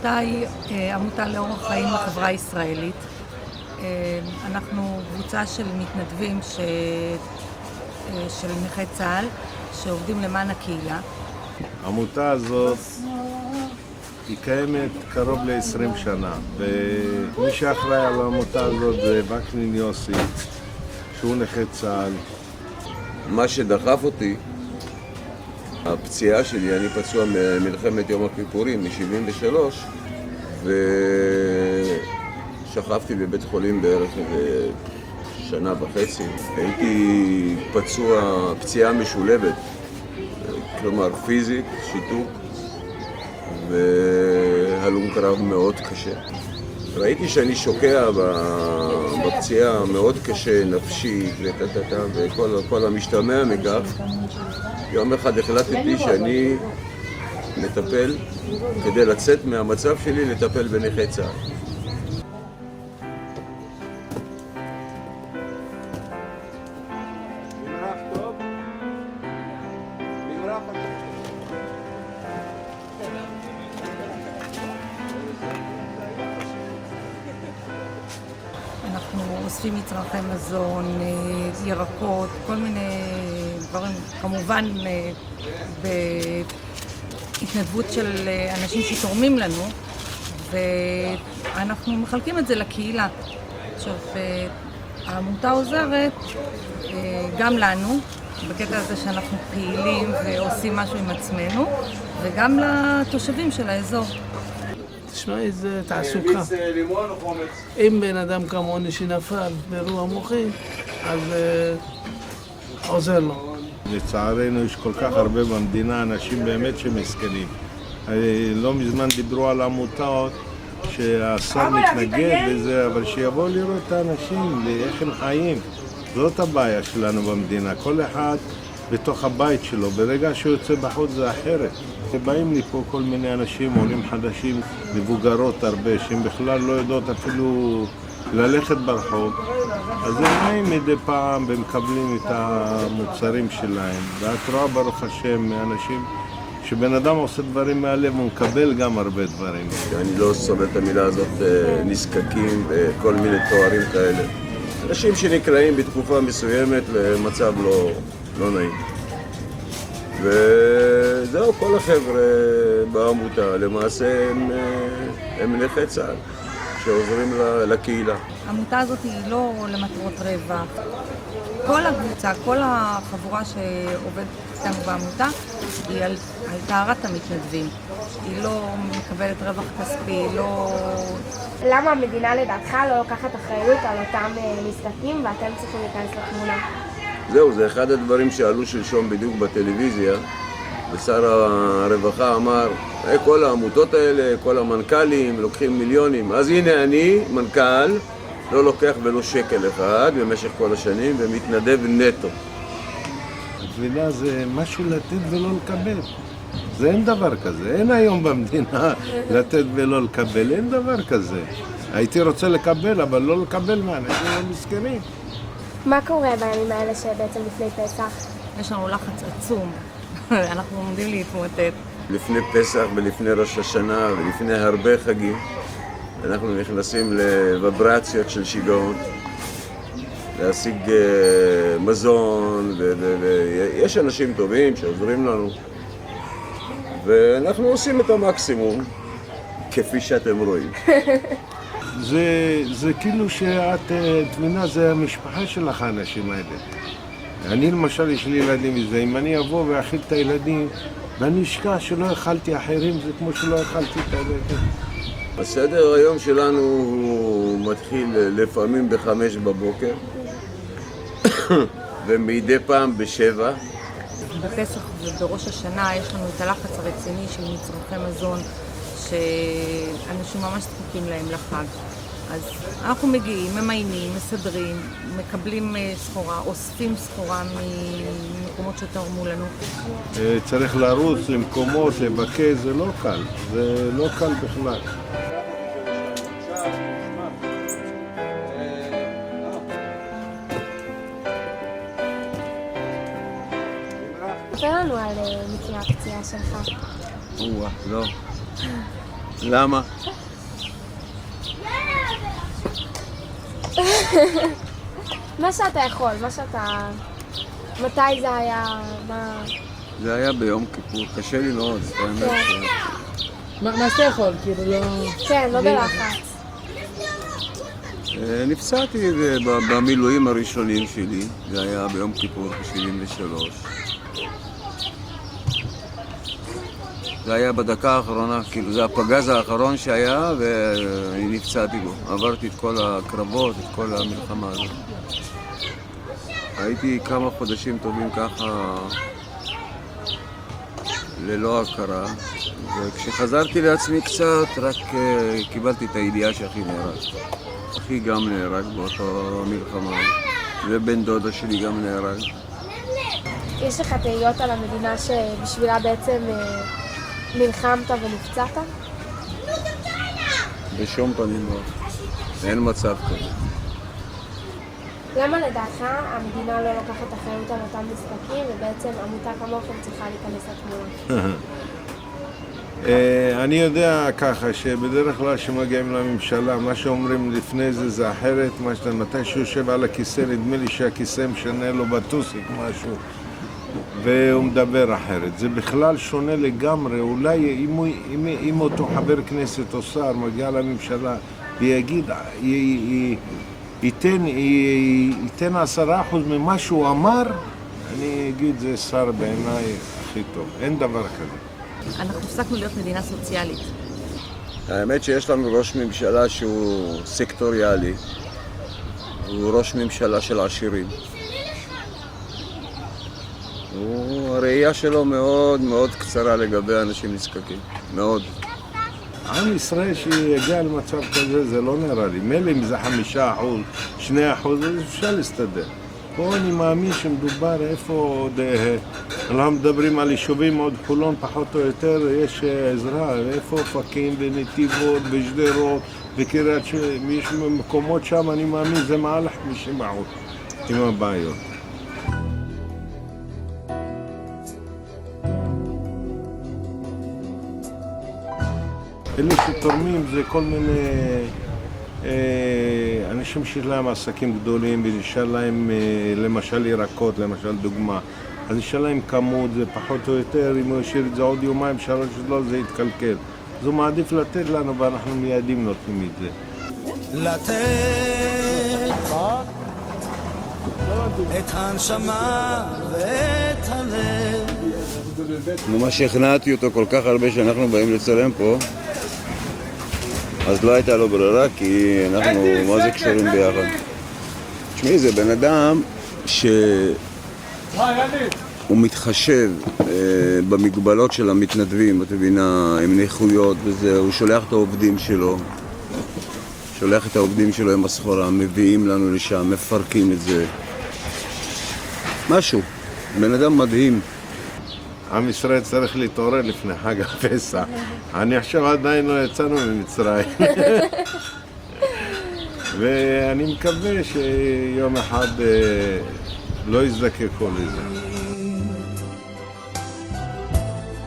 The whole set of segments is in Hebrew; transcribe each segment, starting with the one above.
העמותה היא עמותה לאורח חיים בחברה הישראלית. אנחנו קבוצה של מתנדבים של נכי צה"ל שעובדים למען הקהילה. העמותה הזאת היא קיימת קרוב ל-20 שנה, ומי שאחראי על העמותה הזאת זה וקנין יוסי, שהוא נכה צה"ל. מה שדחף אותי, הפציעה שלי, אני פצוע ממלחמת יום הכיפורים מ-73, ושכבתי בבית חולים בערך שנה וחצי. הייתי פציעה משולבת, כלומר פיזית, שיתוק, והלום קרב מאוד קשה. ראיתי שאני שוקע בפציעה מאוד קשה, נפשית וכל המשתמע מכך. יום אחד החלטתי שאני מטפל, כדי לצאת מהמצב שלי, לטפל בנכי צה"ל. אנחנו אוספים מצרכי מזון, ירקות, כל מיני דברים, כמובן בהתנדבות של אנשים שתורמים לנו, ואנחנו מחלקים את זה לקהילה. עכשיו, העמותה עוזרת גם לנו, בקטע הזה שאנחנו פעילים ועושים משהו עם עצמנו, וגם לתושבים של האזור. תשמע, איזה תעסוקה. אם בן אדם כמוני שנפל באירוע מוחי, אז עוזר לו. לצערנו יש כל כך הרבה במדינה אנשים באמת שמסכנים. לא מזמן דיברו על עמותות שהשר מתנגד לזה, אבל שיבואו לראות את האנשים, איך הם חיים. זאת הבעיה שלנו במדינה. כל אחד בתוך הבית שלו, ברגע שהוא יוצא בחוץ זה אחרת. באים לי פה כל מיני אנשים, עולים חדשים, מבוגרות הרבה, שהם בכלל לא יודעות אפילו ללכת ברחוב. אז הם באים מדי פעם ומקבלים את המוצרים שלהם. ואת רואה ברוך השם אנשים שבן אדם עושה דברים מהלב, הוא מקבל גם הרבה דברים. אני לא סובל את המילה הזאת, נזקקים וכל מיני תוארים כאלה. אנשים שנקראים בתקופה מסוימת למצב לא נעים. וזהו, כל החבר'ה בעמותה למעשה הם נכי צה"ל שעוזרים לקהילה. העמותה הזאת היא לא למטרות רווח. כל הקבוצה, כל החבורה שעובדת איתנו בעמותה היא על טהרת המתנדבים. היא לא מקבלת רווח כספי, לא... למה המדינה לדעתך לא לוקחת אחריות על אותם נזקקים ואתם צריכים להיכנס לתמונה? זהו, זה אחד הדברים שעלו שלשום בדיוק בטלוויזיה, ושר הרווחה אמר, כל העמותות האלה, כל המנכ"לים לוקחים מיליונים. אז הנה אני, מנכ"ל, לא לוקח ולא שקל אחד במשך כל השנים ומתנדב נטו. התפילה זה משהו לתת ולא לקבל. זה אין דבר כזה, אין היום במדינה לתת ולא לקבל, אין דבר כזה. הייתי רוצה לקבל, אבל לא לקבל מהאנשים המסכנים. מה קורה בימים האלה שבעצם לפני פסח? יש לנו לחץ עצום, אנחנו עומדים להתמוטט. לפני פסח ולפני ראש השנה ולפני הרבה חגים, אנחנו נכנסים לוויברציות של שיגעון, להשיג מזון, ויש אנשים טובים שעוזרים לנו, ואנחנו עושים את המקסימום, כפי שאתם רואים. זה כאילו שאת, תמינה, זה המשפחה שלך, האנשים האלה. אני למשל, יש לי ילדים מזה, אם אני אבוא ואכיל את הילדים, ואני אשכח שלא אכלתי אחרים, זה כמו שלא אכלתי את הילדים. הסדר היום שלנו הוא מתחיל לפעמים ב-5 בבוקר, ומדי פעם ב-7. בפסח ובראש השנה יש לנו את הלחץ הרציני של מצרכי מזון, שאנשים ממש זקוקים להם לחג. אז אנחנו מגיעים, ממיינים, מסדרים, מקבלים סחורה, אוספים סחורה ממקומות שתרמו לנו. צריך לרוץ למקומות, לבקש, זה לא קל, זה לא קל בכלל. ספר לנו על מקרה הפציעה שלך. לא. למה? מה שאתה יכול, מה שאתה... מתי זה היה? מה... זה היה ביום כיפור, קשה לי מאוד, האמת. מה שאתה יכול, כאילו לא... כן, לא בלחץ. נפצעתי במילואים הראשונים שלי, זה היה ביום כיפור ב-73. זה היה בדקה האחרונה, כאילו זה הפגז האחרון שהיה ונפצעתי בו. עברתי את כל הקרבות, את כל המלחמה הזאת. הייתי כמה חודשים טובים ככה ללא הכרה, וכשחזרתי לעצמי קצת רק קיבלתי את הידיעה שאחי נהרג. אחי גם נהרג באותו מלחמה, ובן דודה שלי גם נהרג. יש לך תהיות על המדינה שבשבילה בעצם נלחמת ונפצעת? בשום פנים לא. אין מצב כזה. למה לדעתך המדינה לא לוקחת אחריות על אותם נזקקים ובעצם עמותה כמוכם צריכה להיכנס לתמונה? אני יודע ככה שבדרך כלל שמגיעים לממשלה, מה שאומרים לפני זה אחרת, מתי שהוא יושב על הכיסא, נדמה לי שהכיסא משנה לו בטוסיק משהו והוא מדבר אחרת. זה בכלל שונה לגמרי. אולי אם אותו חבר כנסת או שר מגיע לממשלה ויגיד, ייתן 10% ממה שהוא אמר, אני אגיד זה שר בעיניי הכי טוב. אין דבר כזה. אנחנו הפסקנו להיות מדינה סוציאלית. האמת שיש לנו ראש ממשלה שהוא סקטוריאלי. הוא ראש ממשלה של עשירים. הראייה שלו מאוד מאוד קצרה לגבי אנשים נזקקים. מאוד. עם ישראל שיגיע למצב כזה, זה לא נראה לי. מילא אם זה 5%, 2%, אז אפשר להסתדר. פה אני מאמין שמדובר איפה עוד... אנחנו מדברים על יישובים עוד חולון, פחות או יותר יש עזרה. איפה אופקים ונתיבות ושדרות וקריית שמונה, יש מקומות שם, אני מאמין, זה מעל 50% עם הבעיות. אלה שתורמים זה כל מיני אנשים שיש להם עסקים גדולים ונשאר להם למשל ירקות, למשל דוגמה, אז נשאר להם כמות, זה פחות או יותר, אם הוא ישאיר את זה עוד יומיים, 3 שלו, זה יתקלקל. אז הוא מעדיף לתת לנו ואנחנו מיידים נותנים את זה. לתת את הנשמה ואת הלב. מה שהכנעתי אותו כל כך הרבה שאנחנו באים לצלם פה, אז לא הייתה לו ברירה, כי אנחנו מה זה קשורים ביחד. תשמעי, זה בן אדם שהוא מתחשב במגבלות של המתנדבים, את מבינה, עם נכויות וזה, הוא שולח את העובדים שלו, שולח את העובדים שלו עם הסחורה, מביאים לנו לשם, מפרקים את זה. משהו, בן אדם מדהים. עם ישראל צריך להתעורר לפני חג הפסח. אני עכשיו עדיין לא יצאנו ממצרים. ואני מקווה שיום אחד לא יזדקקו לזה.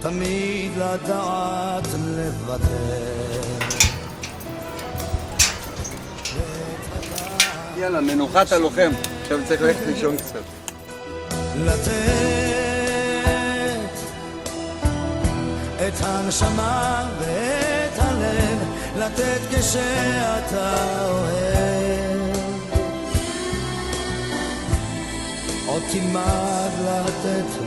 תמיד לדעת לוותר. יאללה, מנוחת הלוחם. עכשיו צריך ללכת לישון קצת. לתת את הנשמה ואת הלב, לתת כשאתה אוהב. עוד תלמד לתת